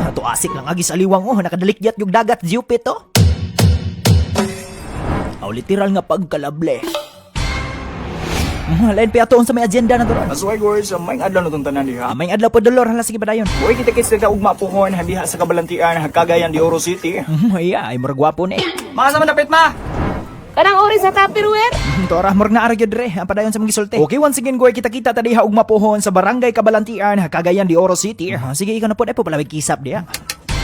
Ato asik lang agis aliwang nakadalikyat yung dagat Jupit to. Literal nga pagkalable. Lain pa ato sa may agenda na doon. Asway guys, may adlaw na itong tanan diha. May adlaw po dolor, hala sige ba dayon? Huwag kita kits na ugma pohon, diha sa Kabalantian, Cagayan de Oro City. Ay maragwapo ni. Mga sa mandapit ma! Kanang ori sa Tupperware. Tora morg na aragyo dre, ang padayon sa mga gisulti. Okay, once again goy, kita-kita tadiha ugma pohon sa Barangay Kabalantian, Cagayan de Oro City. Sige, ikaw na po, palawig kisap diha.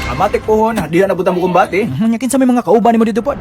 Amatik pohon, diha na butang kumbati. Nyakin sa may mga kauban mo dito po.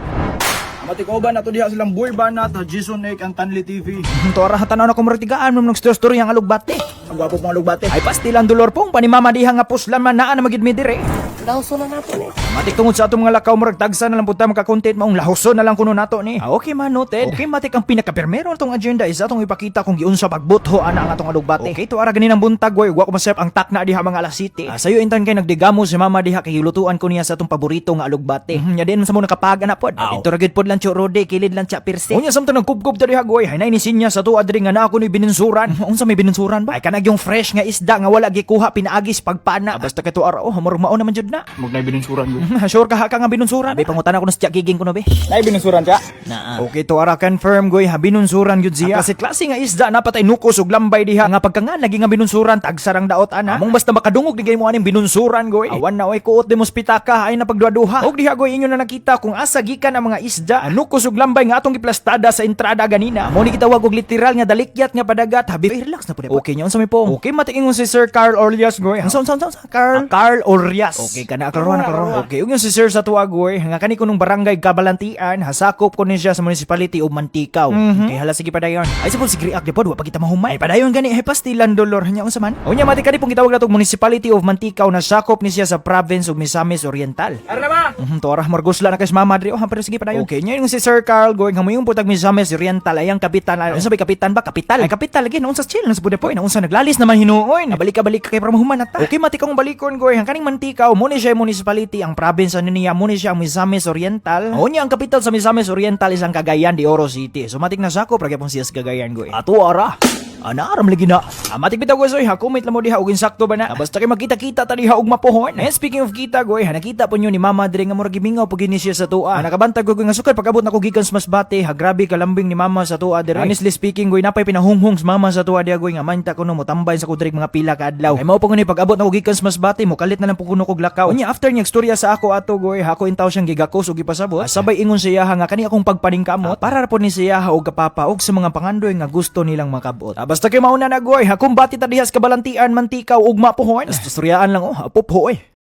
Amatik oban na to diha silang Boy Banat, Jason Nick, ang Tanli TV. Tora tanaw na kumurtigaan mo nag-story ang alugbate. Ang gwapo pang lugbate. Ay pastilan dolor pong panimama diha nga puslan man naa na magid mi dire. Lawso na po ni. Matik tungod sa atong mga lakaw murag tagsa na lang punta maka-content maong lahuson na lang kuno nato ni. Okay man noted. Okay matik ang pinaka-permero atong agenda is atong ipakita kung giunsa pagbutho ana ang atong alugbate. Okay to ara ganin ang buntag way wa ko masayap ang takna diha mga alas city. Sayo intan kay nagdigamo si mama diha kay hilutuan ko niya sa atong paborito nga alugbate. Nya din sa mo nakapag ana pod. Dito ra gid pod lang chorode kilid lang cha pirse. Unya samtang nagkubkob ta diha goy hay nay ni sinya sa tuwa diri nga na ako ni binunsuran. Unsa may binunsuran ba? Ay kanag yung fresh nga isda nga wala gikuha pinaagis pagpana. Basta kay to ara murag mao naman jud na. Mug na binunsuran ko. Sure ka nga binunsuran. Abi pangutan ako na sa giging ko no be. Nay binunsuran ka? Naa. Okay to ara confirm goy ha binunsuran gyud siya. Kasi klase nga isda napatay nukos ug lambay diha nga pagkangan lagi nga binunsuran tagsarang daot ana. Among basta makadungog digay mo aning binunsuran goy. Awan na oy kuot de mospitaka ay napagduaduha. Og diha goy inyo na nakita kung asa gikan ang mga isda. Nukos ug lambay nga atong giplastada sa entrada ganina. Amo ni kitawag og literal nga dalikyat nga padagat. Habi relax na pud. Okay nya unsa may po. Okay matingon si Sir Carl Orias goy. Unsa Carl? Carl Orias. Okay kana karon. Okay, ug yung si Sir sa tuwagoy, nga kani kunong barangay Kabalantian, hasakop ko ni siya sa municipality of Mantikaw. Okay, hala sige padayon. Ay sa sige ak pod, wa pa kita mahumay. Ay padayon gani ay pastilan dolor nya unsa man. Unya mati kani pong gitawag natong municipality of Mantikaw na sakop ni siya sa province of Misamis Oriental. Ara ba? Tora margusla na kay mama diri. Pero sige padayon. Okay, nya yung si Sir Carl going hamuyong putag Misamis Oriental ayang kapitan. Unsa bay kapitan ba? Kapital. Ay kapital lagi na unsa chill na sa pude unsa naglalis naman hinuon. Balik kay para mahuman ata. Okay, mati kong balikon goy, ang kaning Mantikaw mo ni siya municipality ang province niya mo ni siya ang Misamis Oriental. Unya ang kapital sa Misamis Oriental isang Cagayan de Oro City. So matik na sakop ra gyapon siya sa Cagayan goy. Ato ara. Aram lagi na. Matik bitaw goy ha comment lang mo diha og insakto ba na. Basta kay makita-kita ta diha og mapuhon. And speaking of kita goy, nakita po nyo ni mama dire nga murag gimingaw pag ni siya sa tuwa. Nakabantag ko nga sukad pagabot na ko gikan sa Masbate. Ha grabe kalambing ni mama sa tuwa dire. Honestly speaking goy, napay pinahunghong sa mama sa tuwa diha goy nga manta kuno mo tambay sa kudirig mga pila ka adlaw. Ay mao po ngani pag-abot na ko gikan sa Masbate mo kalit na lang po kuno kog lakaw. Unya after niya istorya sa ako ato goy, ako intaw siyang gigakos og ipasabot. Sabay ingon siya nga kani akong pagpaningkamot para po ni siya og kapapa og sa mga pangandoy nga gusto nilang makabot. Basta kay mauna na goy, hakumbati ta diha sa Kabalantian Mantikaw ug mapuhon. Basta istoryaan lang apup ho